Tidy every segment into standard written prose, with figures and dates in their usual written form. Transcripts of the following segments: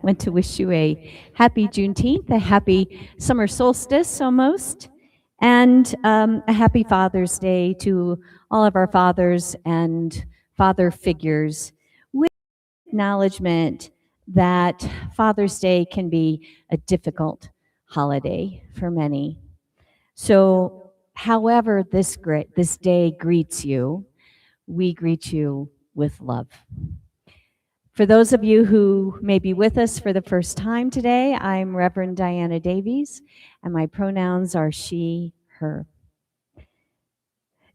want to wish you a happy Juneteenth, a happy summer solstice almost, and a happy Father's Day to all of our fathers and father figures, with acknowledgement that Father's Day can be a difficult holiday for many. So, however this day greets you, we greet you with love. For those of you who may be with us for the first time today, I'm Reverend Diana Davies, and my pronouns are she, her.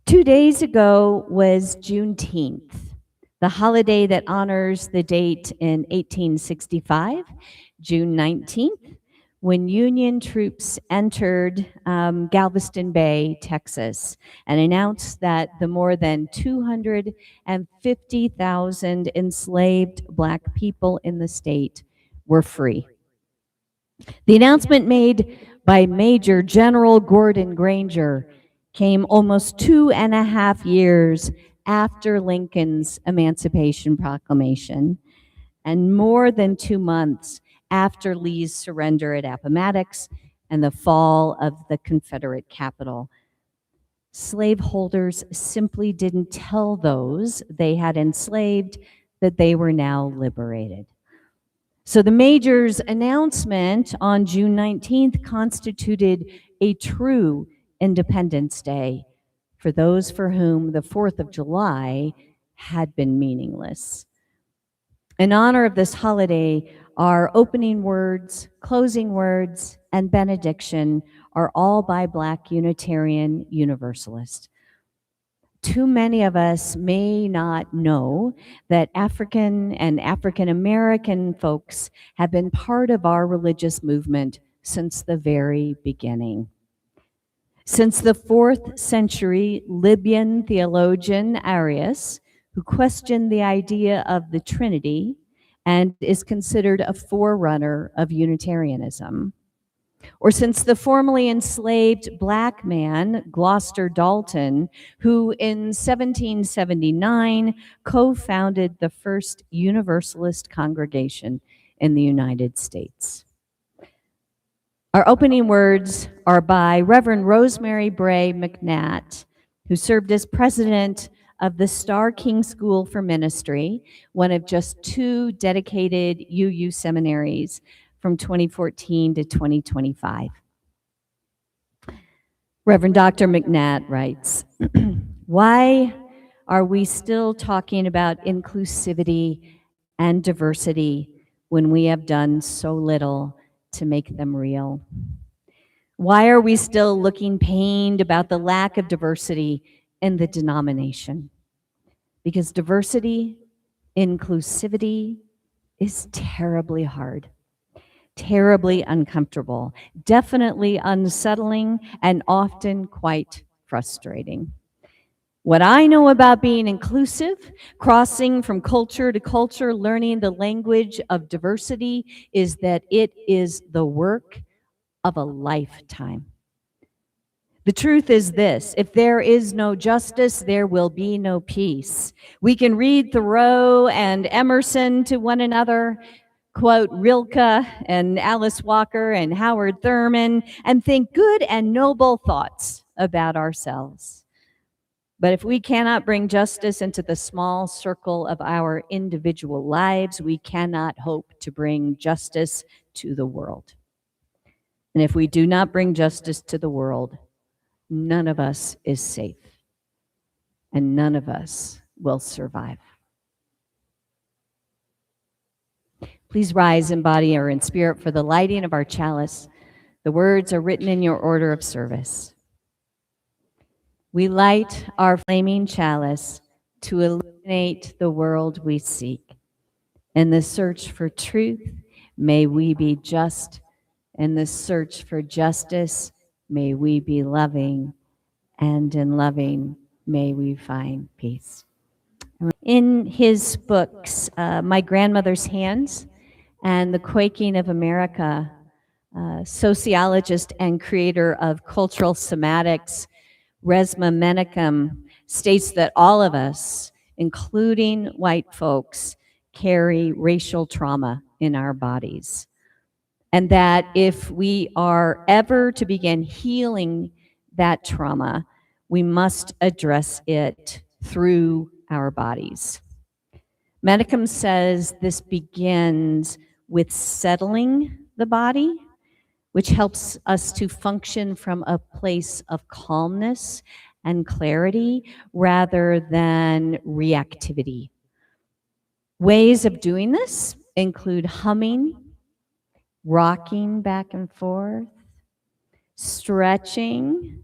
2 days ago was Juneteenth, the holiday that honors the date in 1865, June 19th, when Union troops entered Galveston Bay, Texas, and announced that the more than 250,000 enslaved Black people in the state were free. The announcement made by Major General Gordon Granger came almost 2.5 years after Lincoln's Emancipation Proclamation, and more than 2 months after Lee's surrender at Appomattox and the fall of the Confederate capital. Slaveholders simply didn't tell those they had enslaved that they were now liberated. So the Major's announcement on June 19th constituted a true Independence Day for those for whom the 4th of July had been meaningless. In honor of this holiday, our opening words, closing words, and benediction are all by Black Unitarian Universalists. Too many of us may not know that African and African American folks have been part of our religious movement since the very beginning. Since the 4th century, Libyan theologian Arius, who questioned the idea of the Trinity and is considered a forerunner of Unitarianism, or since the formerly enslaved Black man, Gloucester Dalton, who in 1779 co-founded the first Universalist congregation in the United States. Our opening words are by Reverend Rosemary Bray McNatt, who served as president of the Star King School for Ministry, one of just 2 dedicated UU seminaries from 2014 to 2025. Reverend Dr. McNatt writes, "Why are we still talking about inclusivity and diversity when we have done so little to make them real? Why are we still looking pained about the lack of diversity in the denomination? Because diversity, inclusivity is terribly hard, terribly uncomfortable, definitely unsettling, and often quite frustrating. What I know about being inclusive, crossing from culture to culture, learning the language of diversity, is that it is the work of a lifetime. The truth is this: if there is no justice, there will be no peace. We can read Thoreau and Emerson to one another, quote Rilke and Alice Walker and Howard Thurman, and think good and noble thoughts about ourselves. But if we cannot bring justice into the small circle of our individual lives, we cannot hope to bring justice to the world. And if we do not bring justice to the world, none of us is safe, and none of us will survive." Please rise in body or in spirit for the lighting of our chalice. The words are written in your order of service. We light our flaming chalice to illuminate the world we seek. In the search for truth, may we be just. In the search for justice, may we be loving. And in loving, may we find peace. In his books, My Grandmother's Hands and The Quaking of America, sociologist and creator of cultural somatics, Resmaa Menakem, states that all of us, including white folks, carry racial trauma in our bodies. And that if we are ever to begin healing that trauma, we must address it through our bodies. Medicum says this begins with settling the body, which helps us to function from a place of calmness and clarity rather than reactivity. Ways of doing this include humming, rocking back and forth, stretching,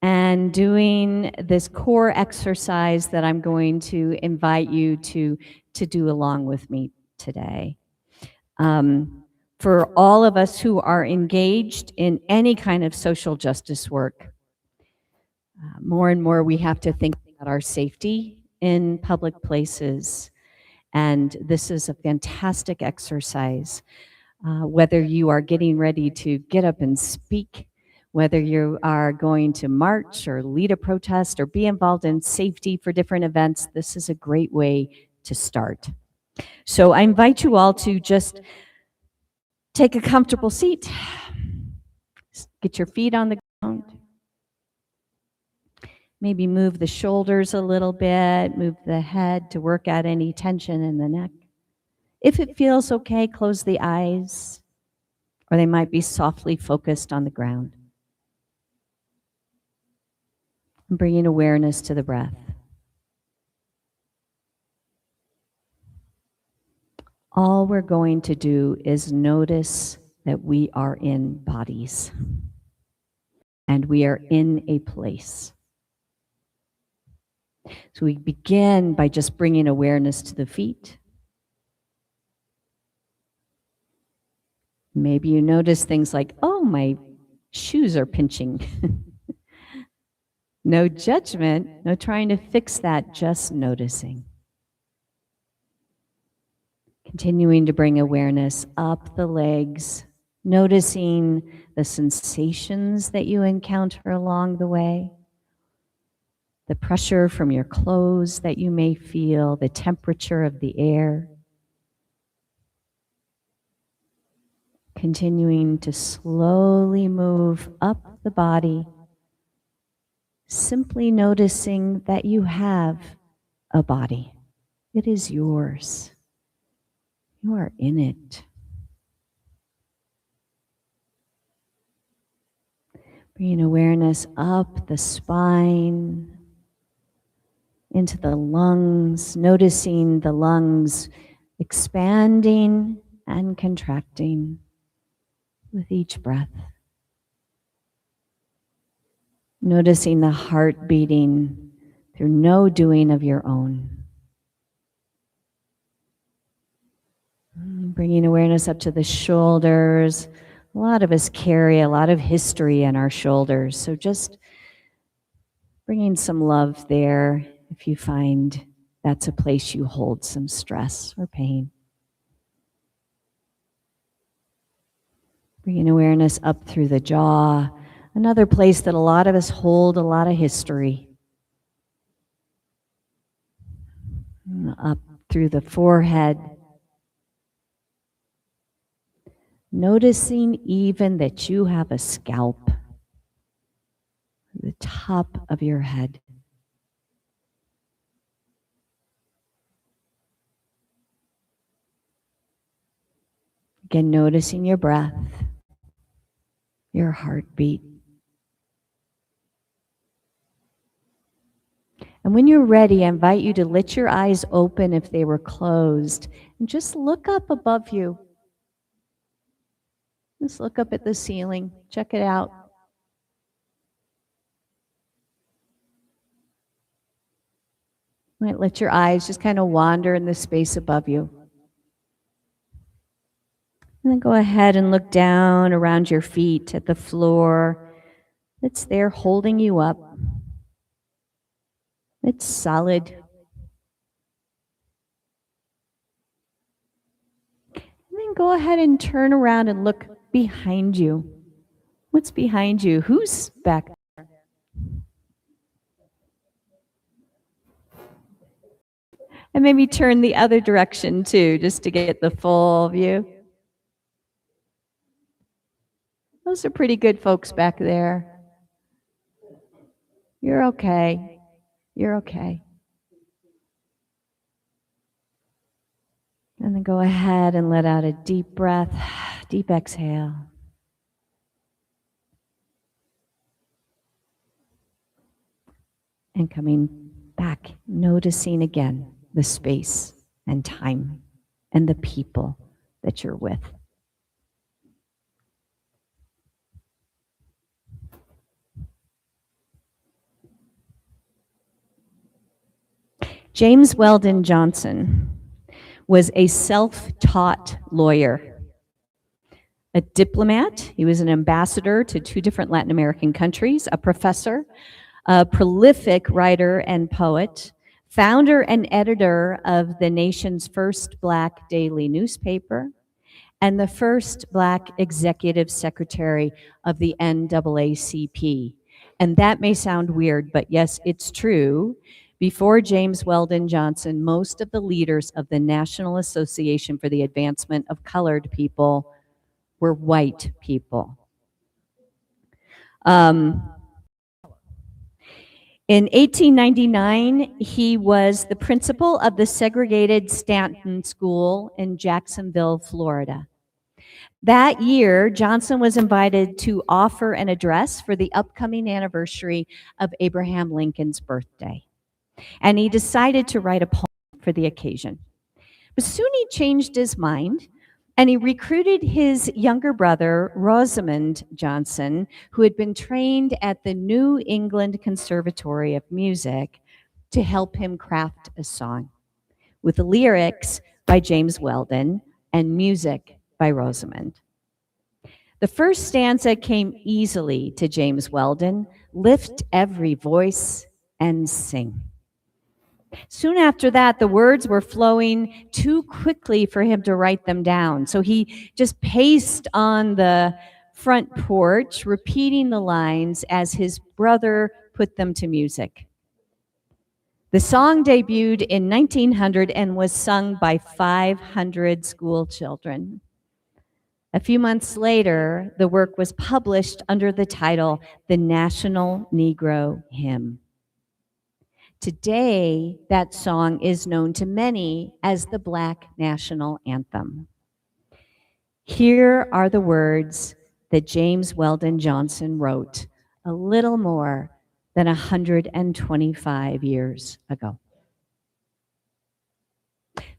and doing this core exercise that I'm going to invite you to do along with me today. For all of us who are engaged in any kind of social justice work, more and more we have to think about our safety in public places. And this is a fantastic exercise. Whether you are getting ready to get up and speak, whether you are going to march or lead a protest or be involved in safety for different events, this is a great way to start. So I invite you all to just take a comfortable seat. Get your feet on the ground. Maybe move the shoulders a little bit, move the head to work out any tension in the neck. If it feels okay, close the eyes, or they might be softly focused on the ground. And bringing awareness to the breath. All we're going to do is notice that we are in bodies and we are in a place. So we begin by just bringing awareness to the feet. Maybe you notice things like, oh, my shoes are pinching. No judgment, no trying to fix that, just noticing. Continuing to bring awareness up the legs, noticing the sensations that you encounter along the way, the pressure from your clothes that you may feel, the temperature of the air. Continuing to slowly move up the body, simply noticing that you have a body. It is yours. You are in it. Bringing awareness up the spine, into the lungs, noticing the lungs expanding and contracting with each breath. Noticing the heart beating through no doing of your own. Bringing awareness up to the shoulders. A lot of us carry a lot of history in our shoulders, so just bringing some love there if you find that's a place you hold some stress or pain. Bringing awareness up through the jaw, another place that a lot of us hold a lot of history. Up through the forehead. Noticing even that you have a scalp, the top of your head. Again, noticing your breath, your heartbeat. And when you're ready, I invite you to let your eyes open if they were closed, and just look up above you. Just look up at the ceiling. Check it out. You might let your eyes just kind of wander in the space above you. And then go ahead and look down around your feet at the floor that's there holding you up. It's solid. And then go ahead and turn around and look behind you. What's behind you? Who's back there? And maybe turn the other direction too, just to get the full view. Those are pretty good folks back there. You're okay. You're okay. And then go ahead and let out a deep breath, deep exhale. And coming back, noticing again the space and time and the people that you're with. James Weldon Johnson was a self-taught lawyer, a diplomat. He was an ambassador to 2 different Latin American countries, a professor, a prolific writer and poet, founder and editor of the nation's first Black daily newspaper, and the first Black executive secretary of the NAACP. And that may sound weird, but yes, it's true. Before James Weldon Johnson, most of the leaders of the National Association for the Advancement of Colored People were white people. In 1899, he was the principal of the segregated Stanton School in Jacksonville, Florida. That year, Johnson was invited to offer an address for the upcoming anniversary of Abraham Lincoln's birthday. And he decided to write a poem for the occasion. But soon he changed his mind, and he recruited his younger brother, Rosamond Johnson, who had been trained at the New England Conservatory of Music, to help him craft a song with the lyrics by James Weldon and music by Rosamond. The first stanza came easily to James Weldon: lift every voice and sing. Soon after that, the words were flowing too quickly for him to write them down. So he just paced on the front porch, repeating the lines as his brother put them to music. The song debuted in 1900 and was sung by 500 school children. A few months later, the work was published under the title, The National Negro Hymn. Today, that song is known to many as the Black National Anthem. Here are the words that James Weldon Johnson wrote a little more than 125 years ago.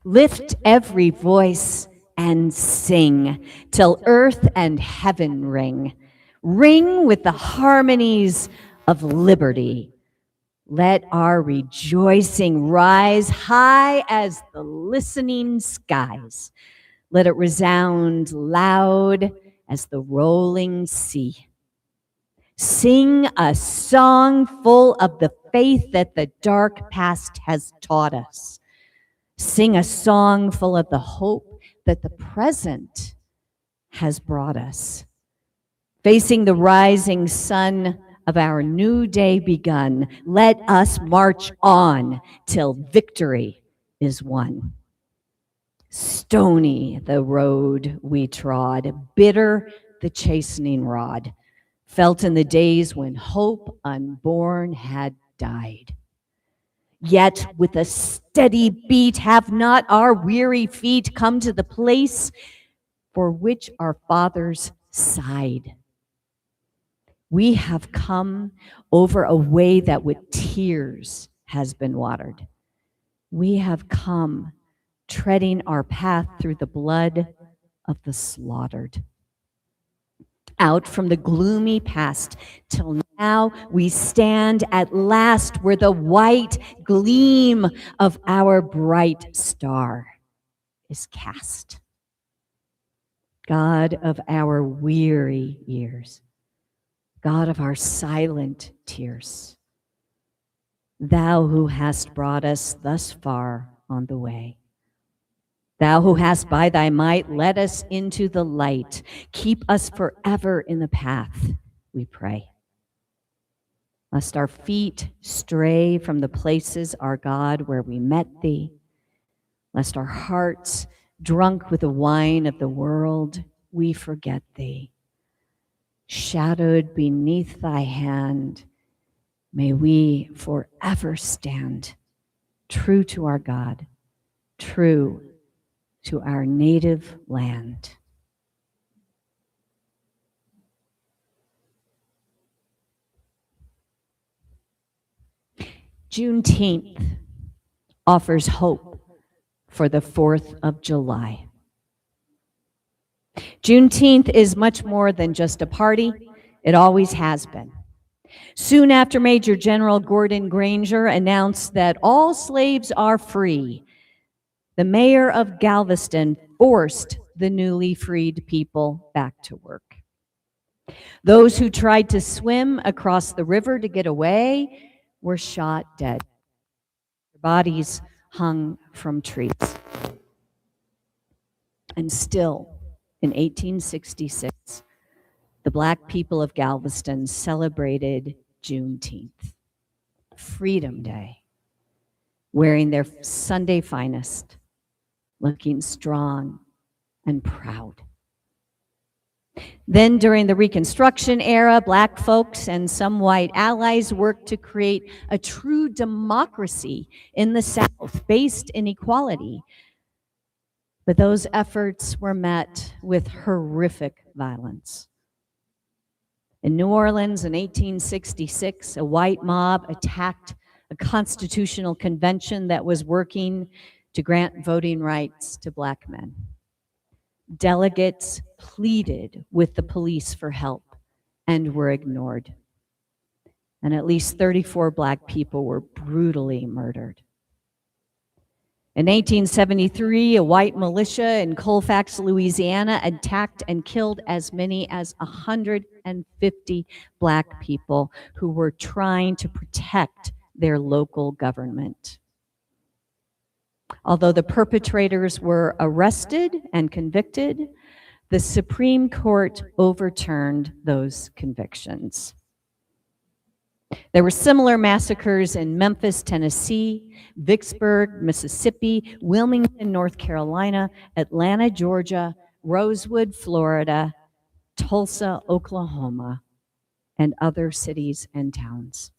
Lift every voice and sing till earth and heaven ring. Ring with the harmonies of liberty. Let our rejoicing rise high as the listening skies. Let it resound loud as the rolling sea. Sing a song full of the faith that the dark past has taught us. Sing a song full of the hope that the present has brought us. Facing the rising sun of our new day begun, let us march on till victory is won. Stony the road we trod, bitter the chastening rod, felt in the days when hope unborn had died. Yet with a steady beat have not our weary feet come to the place for which our fathers sighed. We have come over a way that with tears has been watered. We have come treading our path through the blood of the slaughtered. Out from the gloomy past till now we stand at last where the white gleam of our bright star is cast. God of our weary years, God of our silent tears, thou who hast brought us thus far on the way, thou who hast by thy might led us into the light, keep us forever in the path, we pray. Lest our feet stray from the places, our God, where we met thee, lest our hearts, drunk with the wine of the world, we forget thee. Shadowed beneath thy hand, may we forever stand, true to our God, true to our native land. Juneteenth offers hope for the 4th of July. Juneteenth is much more than just a party. It always has been. Soon after Major General Gordon Granger announced that all slaves are free, the mayor of Galveston forced the newly freed people back to work. Those who tried to swim across the river to get away were shot dead. Their bodies hung from trees. And still, in 1866, the Black people of Galveston celebrated Juneteenth, Freedom Day, wearing their Sunday finest, looking strong and proud. Then, during the Reconstruction era, Black folks and some white allies worked to create a true democracy in the South based in equality. But those efforts were met with horrific violence. In New Orleans in 1866, a white mob attacked a constitutional convention that was working to grant voting rights to Black men. Delegates pleaded with the police for help and were ignored. And at least 34 Black people were brutally murdered. In 1873, a white militia in Colfax, Louisiana, attacked and killed as many as 150 Black people who were trying to protect their local government. Although the perpetrators were arrested and convicted, the Supreme Court overturned those convictions. There were similar massacres in Memphis, Tennessee, Vicksburg, Mississippi, Wilmington, North Carolina, Atlanta, Georgia, Rosewood, Florida, Tulsa, Oklahoma, and other cities and towns.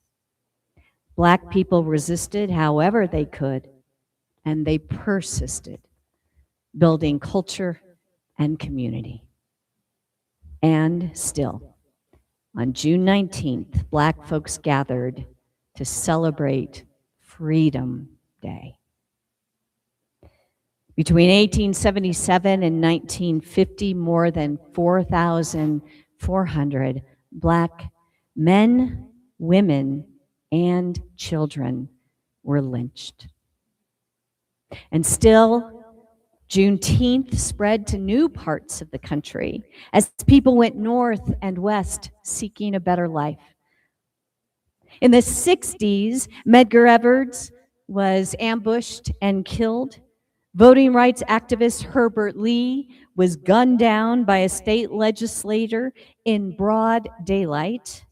Black people resisted however they could, and they persisted, building culture and community. And still, on June 19th, Black folks gathered to celebrate Freedom Day. Between 1877 and 1950, more than 4,400 Black men, women, and children were lynched. And still, Juneteenth spread to new parts of the country as people went north and west seeking a better life. In the 60s, Medgar Evers was ambushed and killed. Voting rights activist Herbert Lee was gunned down by a state legislator in broad daylight.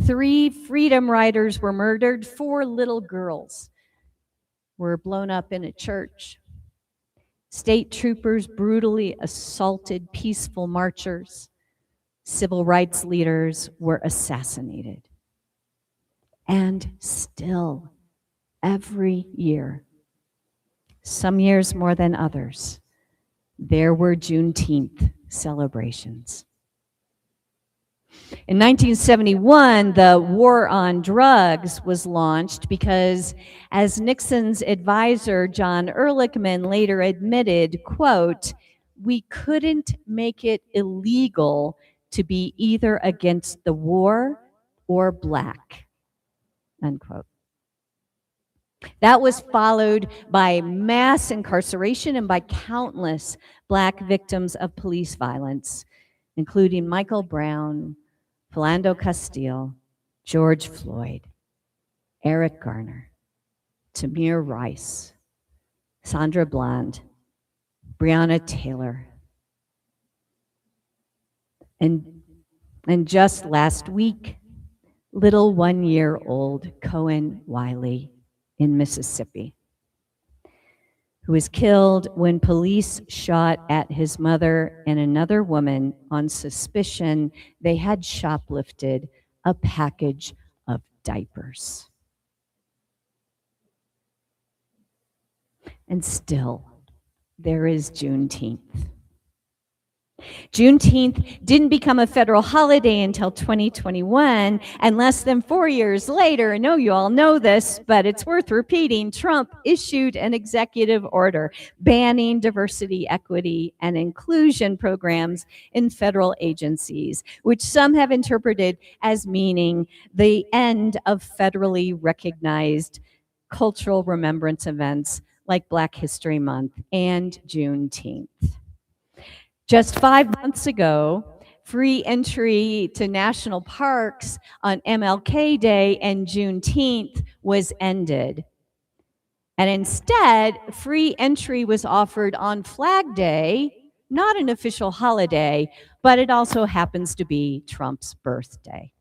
3 freedom riders were murdered. 4 little girls were blown up in a church. State troopers brutally assaulted peaceful marchers. Civil rights leaders were assassinated. And still, every year, some years more than others, there were Juneteenth celebrations. In 1971, the war on drugs was launched because, as Nixon's advisor, John Ehrlichman, later admitted, quote, "We couldn't make it illegal to be either against the war or Black," unquote. That was followed by mass incarceration and by countless Black victims of police violence, including Michael Brown, Philando Castile, George Floyd, Eric Garner, Tamir Rice, Sandra Bland, Breonna Taylor. And just last week, little 1-year-old Cohen Wiley in Mississippi. who was killed when police shot at his mother and another woman on suspicion they had shoplifted a package of diapers. And still, there is Juneteenth. Juneteenth didn't become a federal holiday until 2021, and less than 4 years later, I know you all know this, but it's worth repeating, Trump issued an executive order banning diversity, equity, and inclusion programs in federal agencies, which some have interpreted as meaning the end of federally recognized cultural remembrance events like Black History Month and Juneteenth. Just 5 months ago, free entry to national parks on MLK Day and Juneteenth was ended. And instead, free entry was offered on Flag Day, not an official holiday, but it also happens to be Trump's birthday.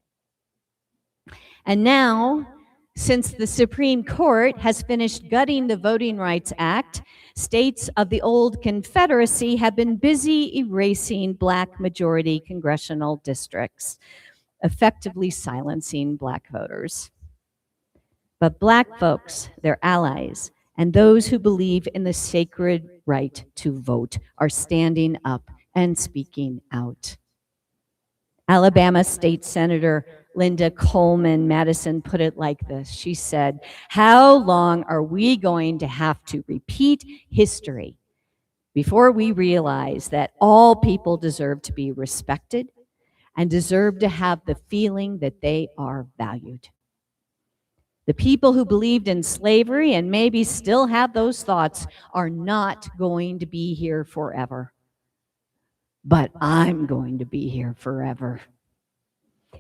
And now, since the Supreme Court has finished gutting the Voting Rights Act, states of the old Confederacy have been busy erasing Black majority congressional districts, effectively silencing Black voters. But Black folks, their allies, and those who believe in the sacred right to vote are standing up and speaking out. Alabama State Senator Linda Coleman Madison put it like this. She said, "How long are we going to have to repeat history before we realize that all people deserve to be respected and deserve to have the feeling that they are valued?" The people who believed in slavery and maybe still have those thoughts are not going to be here forever. But I'm going to be here forever.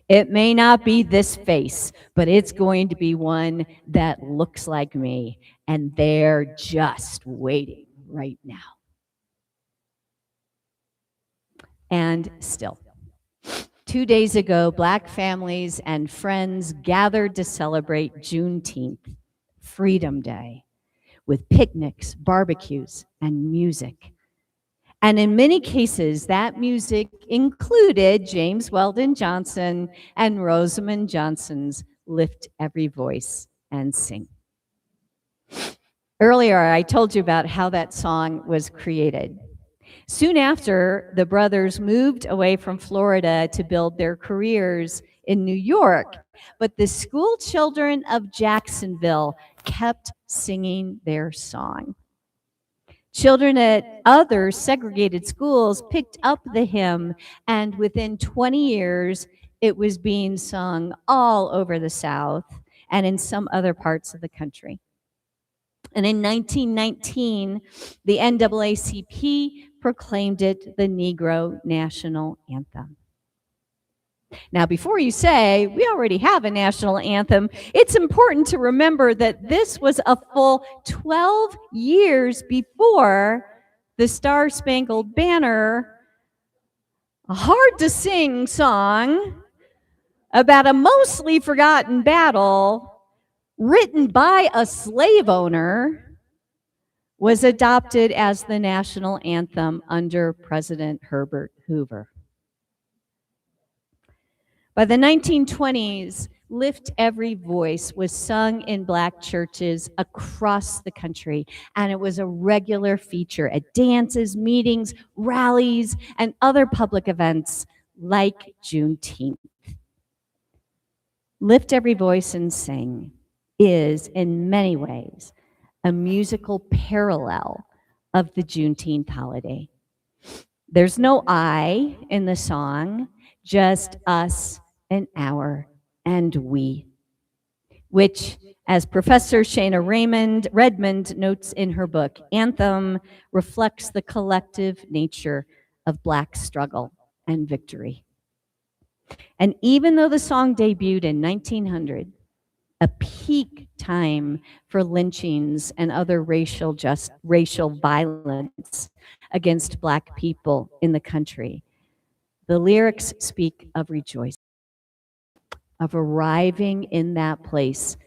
It may not be this face, but it's going to be one that looks like me, and they're just waiting right now. And still, 2 days ago, Black families and friends gathered to celebrate Juneteenth, Freedom Day, with picnics, barbecues, and music. And in many cases, that music included James Weldon Johnson and Rosamond Johnson's Lift Every Voice and Sing. Earlier, I told you about how that song was created. Soon after, the brothers moved away from Florida to build their careers in New York, but the school children of Jacksonville kept singing their song. Children at other segregated schools picked up the hymn, and within 20 years, it was being sung all over the South and in some other parts of the country. And in 1919, the NAACP proclaimed it the Negro National Anthem. Now, before you say, we already have a national anthem, it's important to remember that this was a full 12 years before the Star-Spangled Banner, a hard-to-sing song about a mostly forgotten battle written by a slave owner, was adopted as the national anthem under President Herbert Hoover. By the 1920s, Lift Every Voice was sung in Black churches across the country, and it was a regular feature at dances, meetings, rallies, and other public events like Juneteenth. Lift Every Voice and Sing is, in many ways, a musical parallel of the Juneteenth holiday. There's no I in the song, just us and our and we, which, as Professor Shana Redmond notes in her book, Anthem, reflects the collective nature of Black struggle and victory. And even though the song debuted in 1900, a peak time for lynchings and other racial violence against Black people in the country, the lyrics speak of rejoicing, of arriving in that place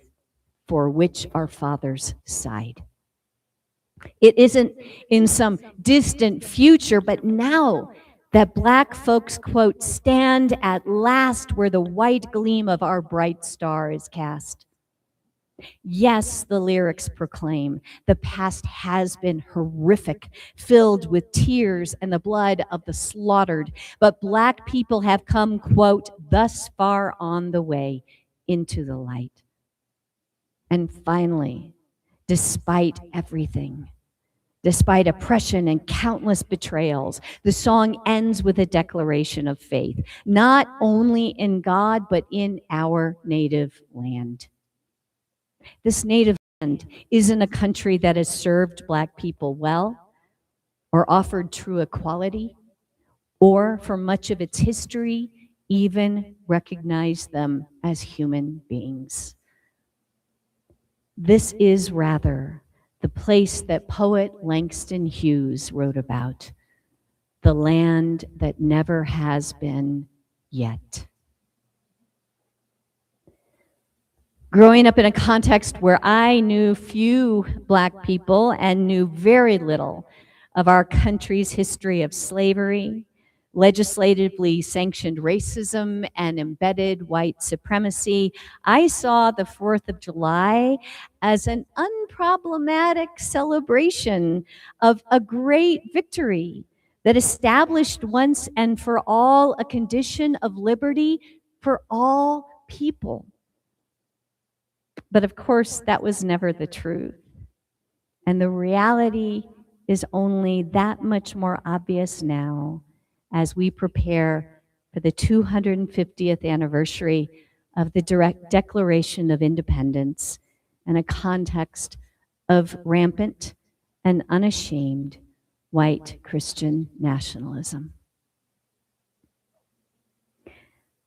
for which our fathers sighed. It isn't in some distant future, but now that Black folks, quote, stand at last where the white gleam of our bright star is cast. Yes, the lyrics proclaim, the past has been horrific, filled with tears and the blood of the slaughtered, but Black people have come, quote, thus far on the way into the light. And finally, despite everything, despite oppression and countless betrayals, the song ends with a declaration of faith, not only in God, but in our native land. This native land isn't a country that has served Black people well or offered true equality, or for much of its history, even recognized them as human beings. This is rather the place that poet Langston Hughes wrote about, the land that never has been yet. Growing up in a context where I knew few Black people and knew very little of our country's history of slavery, legislatively sanctioned racism, and embedded white supremacy, I saw the 4th of July as an unproblematic celebration of a great victory that established once and for all a condition of liberty for all people. But of course, that was never the truth. And the reality is only that much more obvious now as we prepare for the 250th anniversary of the Declaration of Independence in a context of rampant and unashamed white Christian nationalism.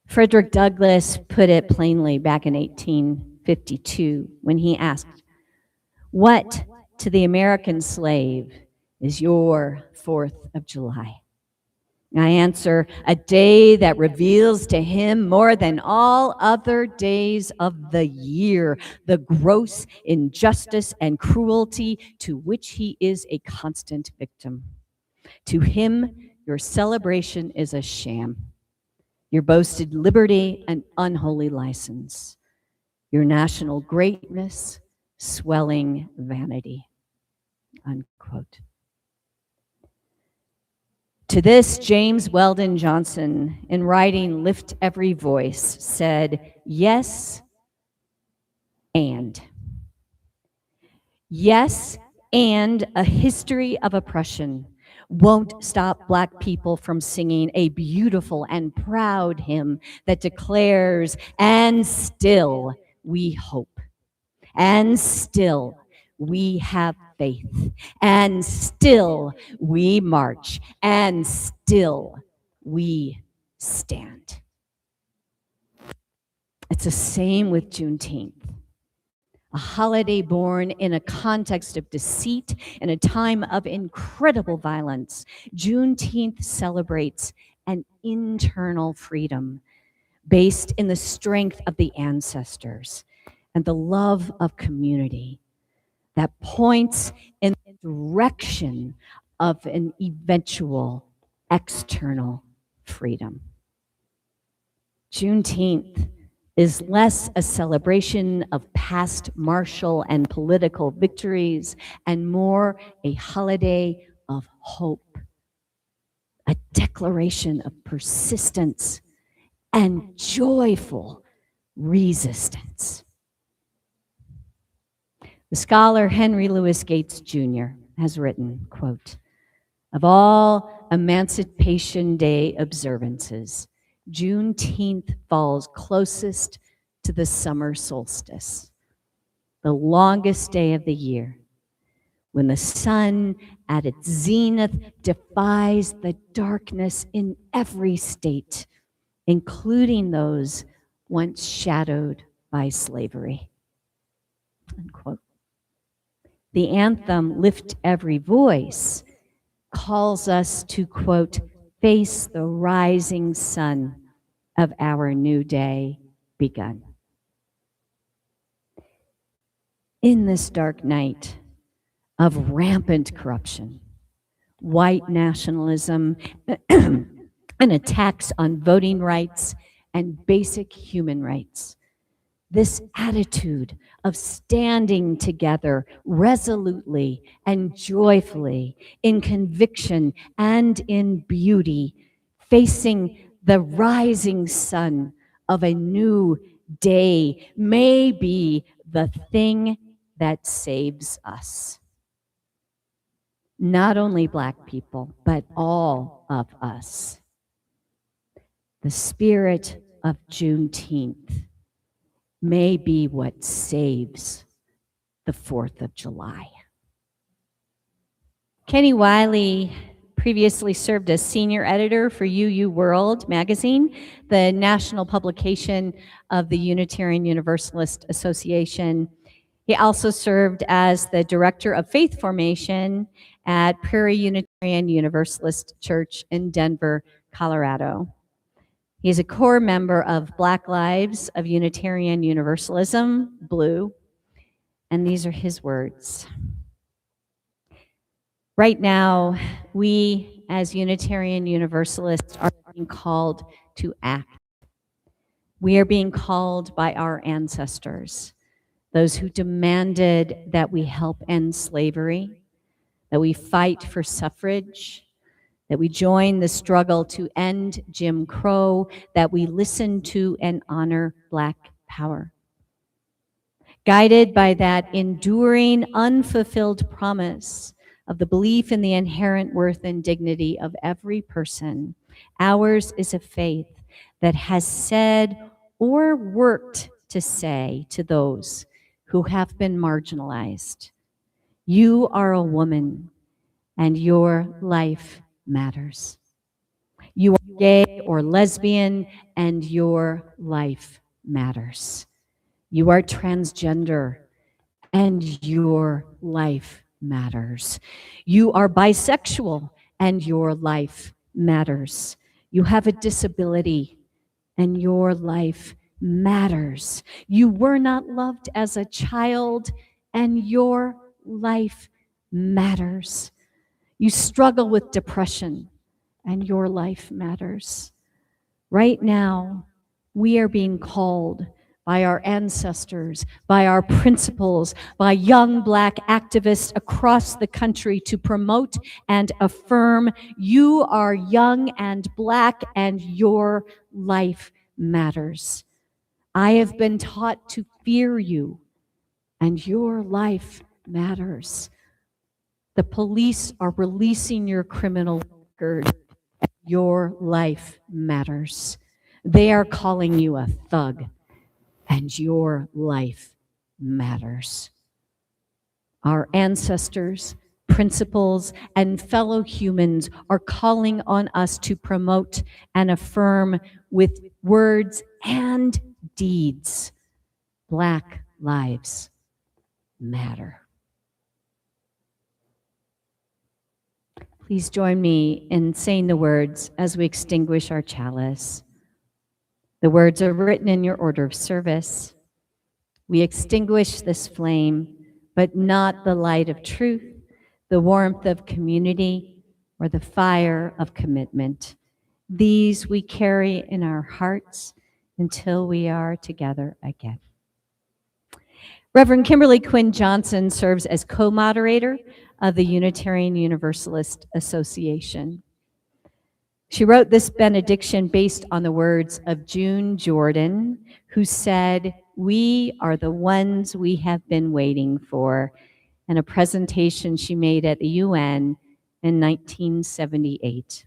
Frederick Douglass put it plainly back in 1852 when he asked, "What to the American slave is your 4th of July?" I answer, a day that reveals to him more than all other days of the year the gross injustice and cruelty to which he is a constant victim. To him, your celebration is a sham, your boasted liberty an unholy license, your national greatness swelling vanity, unquote. To this, James Weldon Johnson, in writing Lift Every Voice, said, yes, and. Yes, and a history of oppression won't stop Black people from singing a beautiful and proud hymn that declares, and still we hope, and still we have faith, and still we march, and still we stand. It's the same with Juneteenth, a holiday born in a context of deceit and a time of incredible violence. Juneteenth celebrates an internal freedom based in the strength of the ancestors and the love of community that points in the direction of an eventual external freedom. Juneteenth is less a celebration of past martial and political victories and more a holiday of hope, a declaration of persistence and joyful resistance. The scholar Henry Louis Gates Jr. has written, quote, of all Emancipation Day observances, Juneteenth falls closest to the summer solstice, the longest day of the year, when the sun at its zenith defies the darkness in every state, including those once shadowed by slavery, unquote. The anthem, Lift Every Voice, calls us to, quote, face the rising sun of our new day begun. In this dark night, of rampant corruption, white nationalism, and attacks on voting rights and basic human rights. This attitude of standing together resolutely and joyfully in conviction and in beauty, facing the rising sun of a new day, may be the thing that saves us. Not only Black people, but all of us. The spirit of Juneteenth may be what saves the 4th of July. Kenny Wiley previously served as senior editor for UU World magazine, the national publication of the Unitarian Universalist Association. He also served as the director of faith formation at Prairie Unitarian Universalist Church in Denver, Colorado. He is a core member of Black Lives of Unitarian Universalism, Blue, and these are his words. Right now, we as Unitarian Universalists are being called to act. We are being called by our ancestors, those who demanded that we help end slavery, that we fight for suffrage, that we join the struggle to end Jim Crow, that we listen to and honor Black power. Guided by that enduring, unfulfilled promise of the belief in the inherent worth and dignity of every person, ours is a faith that has said or worked to say to those who have been marginalized, you are a woman and your life matters. You are gay or lesbian and your life matters. You are transgender and your life matters. You are bisexual and your life matters. You have a disability and your life matters. You were not loved as a child and your life matters. You struggle with depression and your life matters. Right now, we are being called by our ancestors, by our principals, by young Black activists across the country to promote and affirm you are young and Black and your life matters. I have been taught to fear you and your life matters. The police are releasing your criminal record. Your life matters. They are calling you a thug, and your life matters. Our ancestors, principals, and fellow humans are calling on us to promote and affirm with words and deeds. Black lives matter. Please join me in saying the words as we extinguish our chalice. The words are written in your order of service. We extinguish this flame, but not the light of truth, the warmth of community, or the fire of commitment. These we carry in our hearts until we are together again. Reverend Kimberly Quinn Johnson serves as co-moderator of the Unitarian Universalist Association. She wrote this benediction based on the words of June Jordan, who said, "We are the ones we have been waiting for," in a presentation she made at the UN in 1978.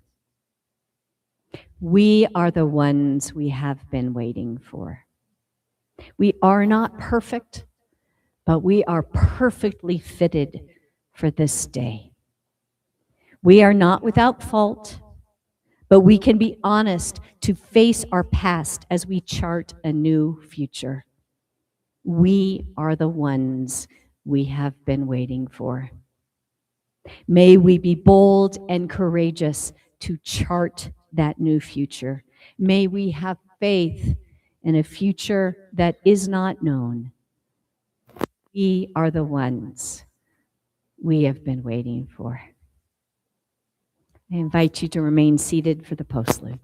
We are the ones we have been waiting for. We are not perfect, but we are perfectly fitted for this day. We are not without fault, but we can be honest to face our past as we chart a new future. We are the ones we have been waiting for. May we be bold and courageous to chart that new future. May we have faith in a future that is not known. We are the ones we have been waiting for. I invite you to remain seated for the postlude.